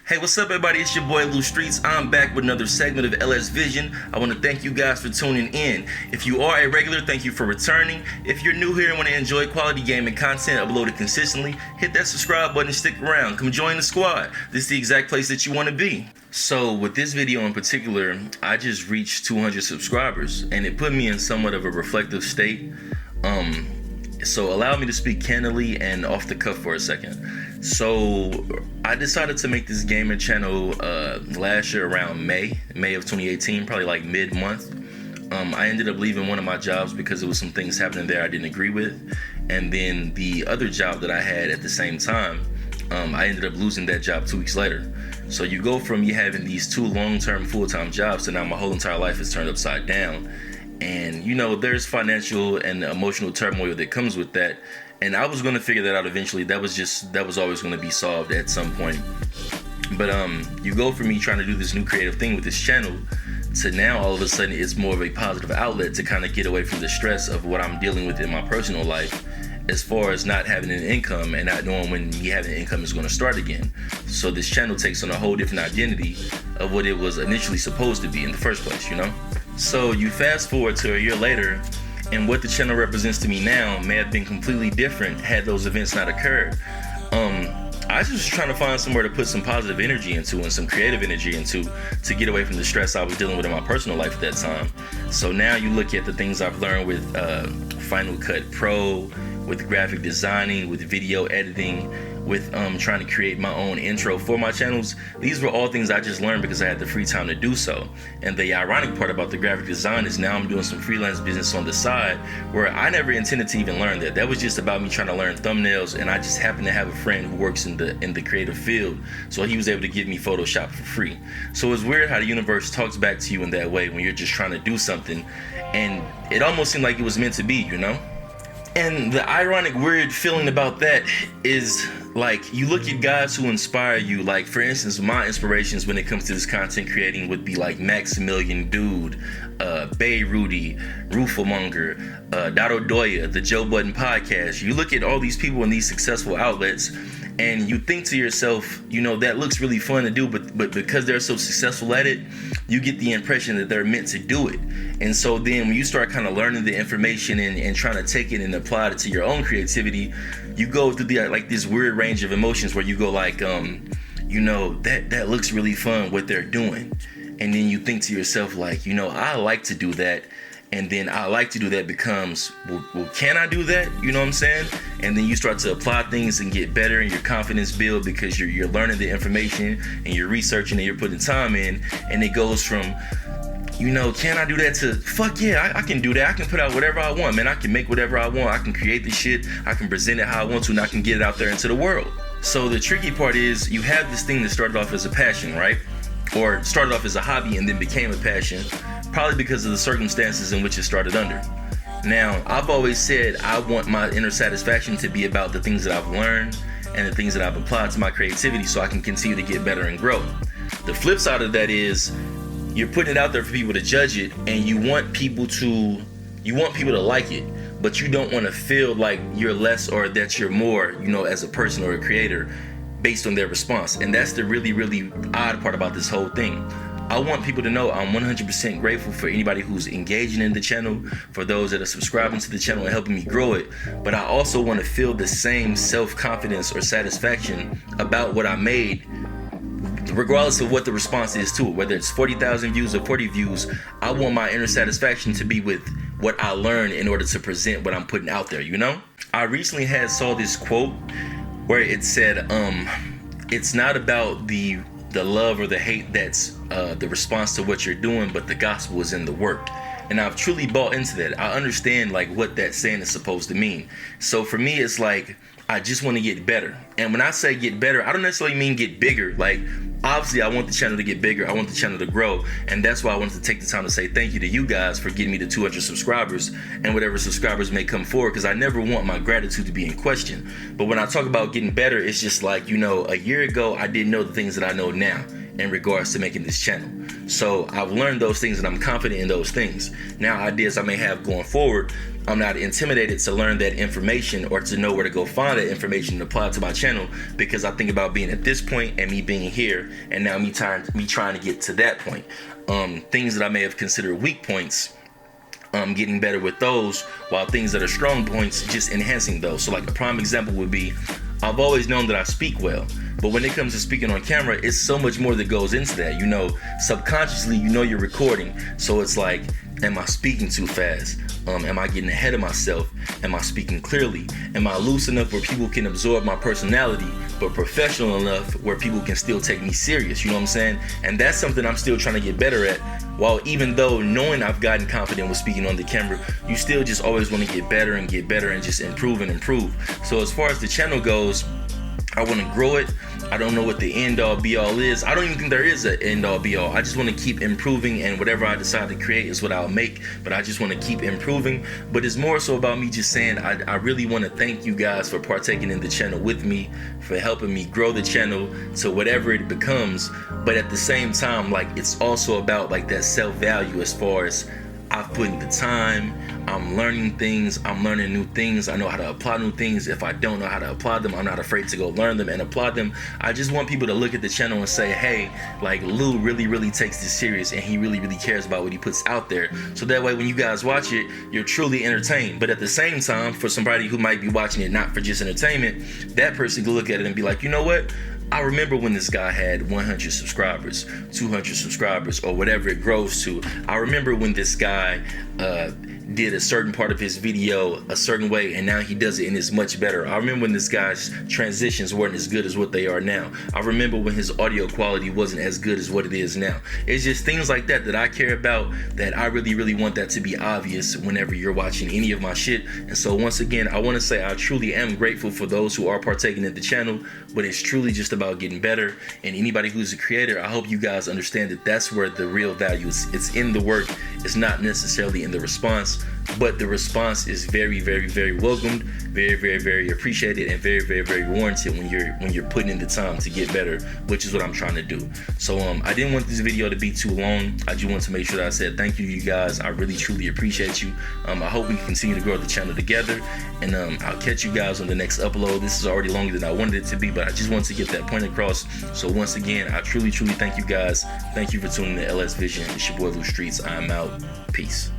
Hey, what's up, everybody? It's your boy Lou Streets. I'm back with another segment of LS Vision. I want to thank you guys for tuning in. If you are a regular, thank you for returning. If you're new here and want to enjoy quality gaming content uploaded consistently, hit that subscribe button and stick around. Come join the squad. This is the exact place that you want to be. So with this video in particular, I just reached 200 subscribers and it put me in somewhat of a reflective state. So allow me to speak candidly and off the cuff for a second. So I decided to make this gaming channel last year around May of 2018, probably like mid-month. I ended up leaving one of my jobs because there was some things happening there I didn't agree with. And then the other job that I had at the same time, I ended up losing that job 2 weeks later. So you go from you having these two long-term full-time jobs to now my whole entire life is turned upside down. And you know, there's financial and emotional turmoil that comes with that. And I was going to figure that out eventually. That was always going to be solved at some point. But you go from me trying to do this new creative thing with this channel to now all of a sudden it's more of a positive outlet to kind of get away from the stress of what I'm dealing with in my personal life, as far as not having an income and not knowing when me having an income is going to start again. So this channel takes on a whole different identity of what it was initially supposed to be in the first place, you know? So you fast forward to a year later, and what the channel represents to me now may have been completely different had those events not occurred. I was just trying to find somewhere to put some positive energy into and some creative energy into to get away from the stress I was dealing with in my personal life at that time. So now you look at the things I've learned with Final Cut Pro, with graphic designing, with video editing, with trying to create my own intro for my channels. These were all things I just learned because I had the free time to do so. And the ironic part about the graphic design is now I'm doing some freelance business on the side where I never intended to even learn that. That was just about me trying to learn thumbnails, and I just happened to have a friend who works in the creative field, so he was able to give me Photoshop for free. So it's weird how the universe talks back to you in that way when you're just trying to do something, and it almost seemed like it was meant to be, you know? And the ironic, weird feeling about that is, like, you look at guys who inspire you. Like, for instance, my inspirations when it comes to this content creating would be like Maximilian Dude, Bay Rudy, Rufamonger, Dado Doya, the Joe Budden podcast. You look at all these people in these successful outlets and you think to yourself, you know, that looks really fun to do, but because they're so successful at it, you get the impression that they're meant to do it. And so then when you start kind of learning the information and trying to take it and apply it to your own creativity, you go through this weird range of emotions where you go like, you know, that looks really fun what they're doing. And then you think to yourself like, you know, I like to do that. And then I like to do that becomes, well, can I do that? You know what I'm saying? And then you start to apply things and get better, and your confidence build because you're learning the information and you're researching and you're putting time in. And it goes from, you know, can I do that to, fuck yeah, I can do that. I can put out whatever I want, man. I can make whatever I want. I can create the shit. I can present it how I want to, and I can get it out there into the world. So the tricky part is you have this thing that started off as a passion, right? Or started off as a hobby and then became a passion, probably because of the circumstances in which it started under. Now, I've always said I want my inner satisfaction to be about the things that I've learned and the things that I've applied to my creativity so I can continue to get better and grow. The flip side of that is you're putting it out there for people to judge it, and you want people to like it, but you don't want to feel like you're less or that you're more, you know, as a person or a creator based on their response. And that's the really, really odd part about this whole thing. I want people to know I'm 100% grateful for anybody who's engaging in the channel, for those that are subscribing to the channel and helping me grow it. But I also want to feel the same self-confidence or satisfaction about what I made, regardless of what the response is to it, whether it's 40,000 views or 40 views. I want my inner satisfaction to be with what I learned in order to present what I'm putting out there, you know? I recently saw this quote where it said, it's not about the love or the hate that's the response to what you're doing, but the gospel is in the work. And I've truly bought into that. I understand like what that saying is supposed to mean. So for me, it's like, I just want to get better. And when I say get better, I don't necessarily mean get bigger. Like, obviously I want the channel to get bigger. I want the channel to grow. And that's why I wanted to take the time to say thank you to you guys for getting me to 200 subscribers and whatever subscribers may come forward, because I never want my gratitude to be in question. But when I talk about getting better, it's just like, you know, a year ago, I didn't know the things that I know now. in regards to making this channel. So I've learned those things and I'm confident in those things. Now, ideas I may have going forward, I'm not intimidated to learn that information or to know where to go find that information and apply it to my channel, because I think about being at this point and me being here, and now me trying to get to that point. Things that I may have considered weak points, getting better with those, while things that are strong points, just enhancing those. So like a prime example would be, I've always known that I speak well, but when it comes to speaking on camera, it's so much more that goes into that. You know, subconsciously, you know you're recording, so it's like, am I speaking too fast? Am I getting ahead of myself? Am I speaking clearly? Am I loose enough where people can absorb my personality, but professional enough where people can still take me serious? You know what I'm saying? And that's something I'm still trying to get better at. While even though knowing I've gotten confident with speaking on the camera, you still just always want to get better and just improve and improve. So as far as the channel goes, I want to grow it. I don't know what the end all be all is. I don't even think there is an end all be all. I just want to keep improving, and whatever I decide to create is what I'll make. But I just want to keep improving. But it's more so about me just saying I really want to thank you guys for partaking in the channel with me, for helping me grow the channel to whatever it becomes. But at the same time, like, it's also about like that self-value, as far as I've put in the time, I'm learning things, I'm learning new things, I know how to apply new things. If I don't know how to apply them, I'm not afraid to go learn them and apply them. I just want people to look at the channel and say, hey, like, Lou really takes this serious, and he really cares about what he puts out there. So that way when you guys watch it, you're truly entertained. But at the same time, for somebody who might be watching it not for just entertainment, that person can look at it and be like, you know what? I remember when this guy had 100 subscribers, 200 subscribers, or whatever it grows to. I remember when this guy did a certain part of his video a certain way, and now he does it and it's much better. I remember when this guy's transitions weren't as good as what they are now. I remember when his audio quality wasn't as good as what it is now. It's just things like that that I care about, that I really want that to be obvious whenever you're watching any of my shit. And so once again, I want to say I truly am grateful for those who are partaking in the channel, but it's truly just about getting better. And anybody who's a creator, I hope you guys understand that that's where the real value is. It's in the work. It's not necessarily in the response, but the response is very welcomed, very appreciated, and very warranted when you're putting in the time to get better, which is what I'm trying to do. So I didn't want this video to be too long. I just want to make sure that I said thank you to you guys. I really truly appreciate you. I hope we continue to grow the channel together, and I'll catch you guys on the next upload. This is already longer than I wanted it to be, but I just wanted to get that point across. So once again, I truly thank you guys. Thank you for tuning in to LS Vision. It's your boy Lou Streets. I'm out. Peace.